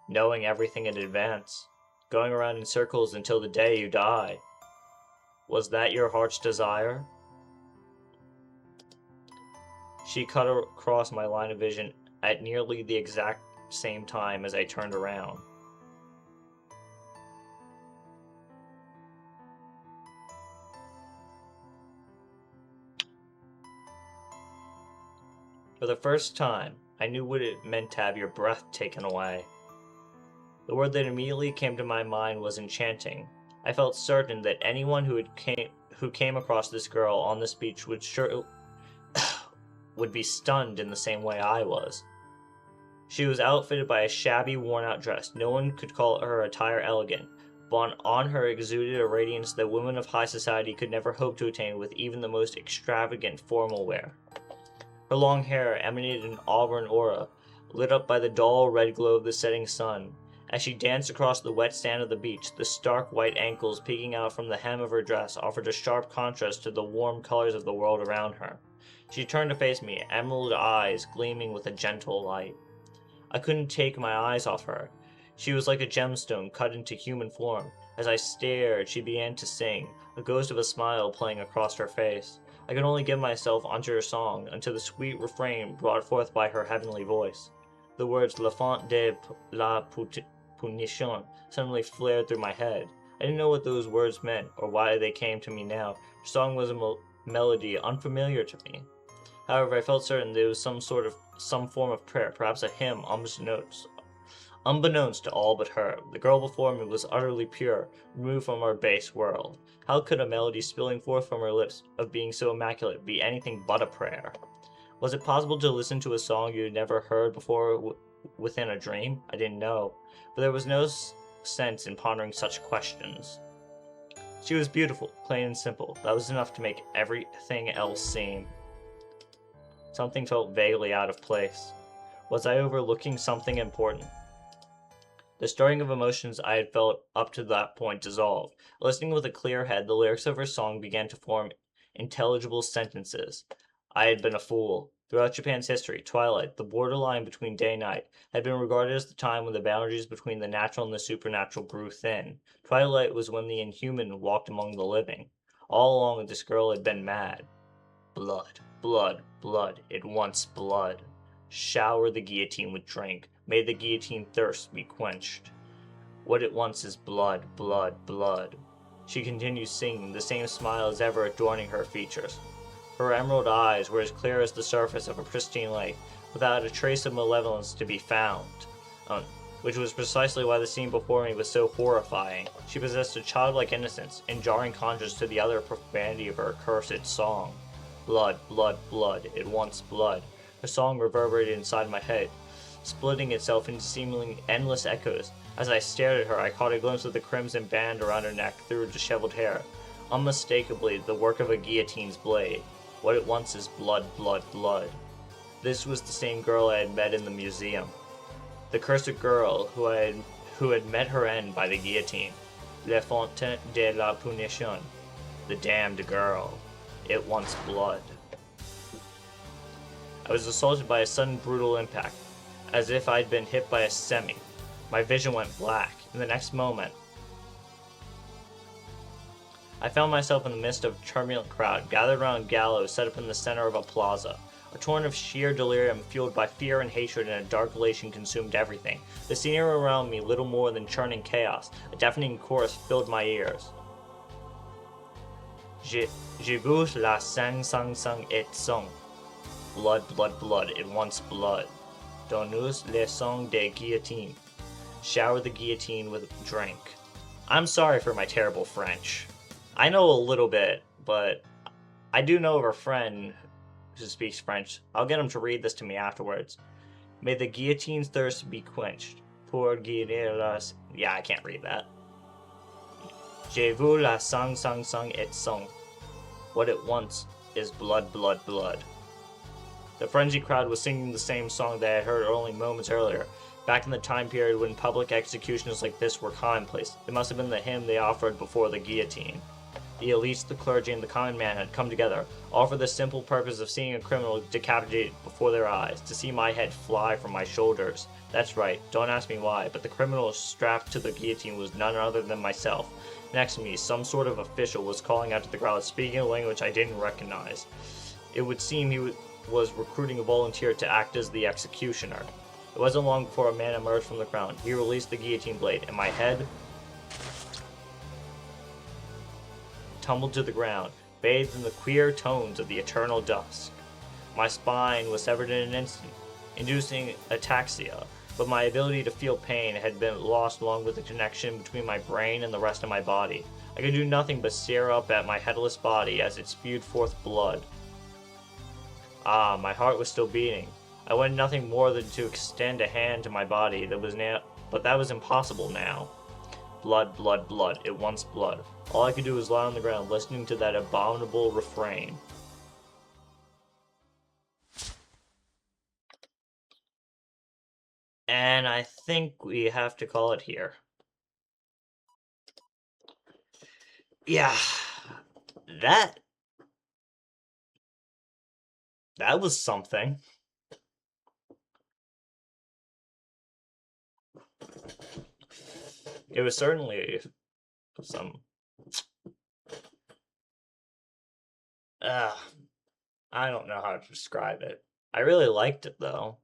knowing everything in advance, going around in circles until the day you die. Was that your heart's desire? She cut across my line of vision at nearly the exact same time as I turned around. For the first time, I knew what it meant to have your breath taken away. The word that immediately came to my mind was enchanting. I felt certain that anyone who came across this girl on this beach would be stunned in the same way I was. She was outfitted by a shabby, worn-out dress. No one could call her attire elegant, but on her exuded a radiance that women of high society could never hope to attain with even the most extravagant formal wear. Her long hair emanated an auburn aura, lit up by the dull red glow of the setting sun, As she danced across the wet sand of the beach, the stark white ankles peeking out from the hem of her dress offered a sharp contrast to the warm colors of the world around her. She turned to face me, emerald eyes gleaming with a gentle light. I couldn't take my eyes off her. She was like a gemstone cut into human form. As I stared, she began to sing, a ghost of a smile playing across her face. I could only give myself unto her song until the sweet refrain brought forth by her heavenly voice. The words La Font de la Punition suddenly flared through my head. I didn't know what those words meant or why they came to me now. Her song was a melody unfamiliar to me. However, I felt certain that it was some form of prayer, perhaps a hymn, unbeknownst to all but her. The girl before me was utterly pure, removed from our base world. How could a melody spilling forth from her lips of being so immaculate be anything but a prayer? Was it possible to listen to a song you had never heard before within a dream? I didn't know, but there was no sense in pondering such questions. She was beautiful, plain and simple. That was enough to make everything else seem. Something felt vaguely out of place. Was I overlooking something important? The stirring of emotions I had felt up to that point dissolved. Listening with a clear head, the lyrics of her song began to form intelligible sentences. I had been a fool. Throughout Japan's history, twilight, the borderline between day and night, had been regarded as the time when the boundaries between the natural and the supernatural grew thin. Twilight was when the inhuman walked among the living. All along, this girl had been mad. Blood, blood, blood, it wants blood. Shower the guillotine with drink. May the guillotine thirst be quenched. What it wants is blood, blood, blood. She continued singing, the same smile as ever adorning her features. Her emerald eyes were as clear as the surface of a pristine lake, without a trace of malevolence to be found, which was precisely why the scene before me was so horrifying. She possessed a childlike innocence, in jarring contrast to the utter profanity of her accursed song. Blood, blood, blood, it wants blood. Her song reverberated inside my head, splitting itself into seemingly endless echoes. As I stared at her, I caught a glimpse of the crimson band around her neck through her disheveled hair, unmistakably the work of a guillotine's blade. What it wants is blood, blood, blood. This was the same girl I had met in the museum. The cursed girl who had met her end by the guillotine. La Fontaine de la Punition. The damned girl. It wants blood. I was assaulted by a sudden brutal impact, as if I'd been hit by a semi. My vision went black. In the next moment, I found myself in the midst of a turbulent crowd, gathered around a gallows set up in the center of a plaza. A torrent of sheer delirium fueled by fear and hatred and a dark elation consumed everything. The scenery around me little more than churning chaos. A deafening chorus filled my ears. Je vous la sang sang sang et sang. Blood, blood, blood, it wants blood. Donnez le sang de guillotine. Shower the guillotine with drink. I'm sorry for my terrible French. I know a little bit, but I do know of a friend who speaks French. I'll get him to read this to me afterwards. May the guillotine's thirst be quenched. Pour guérir las... Yeah, I can't read that. Je vous la sang sang sang et sang. What it wants is blood, blood, blood. The frenzied crowd was singing the same song that I had heard only moments earlier, back in the time period when public executions like this were commonplace. It must have been the hymn they offered before the guillotine. The elites, the clergy, and the common man had come together, all for the simple purpose of seeing a criminal decapitated before their eyes, to see my head fly from my shoulders. That's right, don't ask me why, but the criminal strapped to the guillotine was none other than myself. Next to me, some sort of official was calling out to the crowd, speaking a language I didn't recognize. It would seem he was recruiting a volunteer to act as the executioner. It wasn't long before a man emerged from the crowd. He released the guillotine blade, and my head tumbled to the ground, bathed in the queer tones of the eternal dusk. My spine was severed in an instant, inducing ataxia, but my ability to feel pain had been lost along with the connection between my brain and the rest of my body. I could do nothing but stare up at my headless body as it spewed forth blood. Ah, my heart was still beating. I wanted nothing more than to extend a hand to my body but that was impossible now. Blood, blood, blood, it wants blood. All I could do was lie on the ground listening to that abominable refrain. And And I think we have to call it here. Yeah, that that was something. It was certainly some. Uh, I don't know how to describe it. I really liked it though.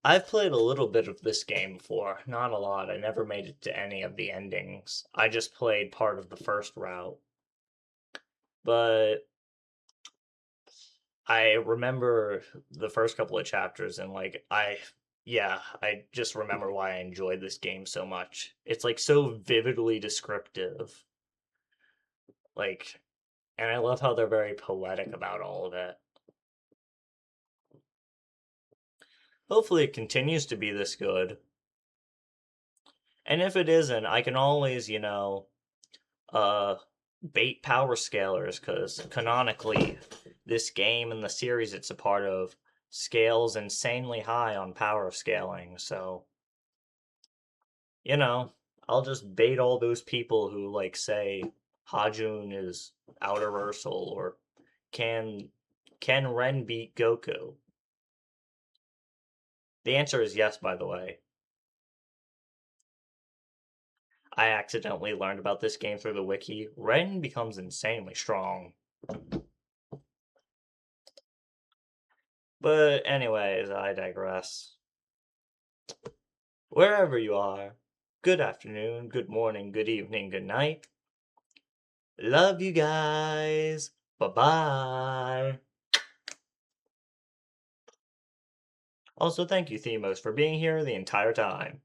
I've played a little bit of this game before, not a lot. I never made it to any of the endings. I just played part of the first route. But I remember the first couple of chapters and yeah, I just remember why I enjoyed this game so much. It's like so vividly descriptive. Like and I love how they're very poetic about all of it. Hopefully it continues to be this good. And if it isn't, I can always, uh bait power scalers because canonically this game and the series it's a part of scales insanely high on power scaling, so you know, I'll just bait all those people who like say Hajun is out-reversal or can can Ren beat Goku? The answer is yes, by the way. I accidentally learned about this game through the wiki. Ren becomes insanely strong. But anyways, I digress. Wherever you are, good afternoon, good morning, good evening, good night. Love you guys. Bye bye. Also, thank you, Themos, for being here the entire time.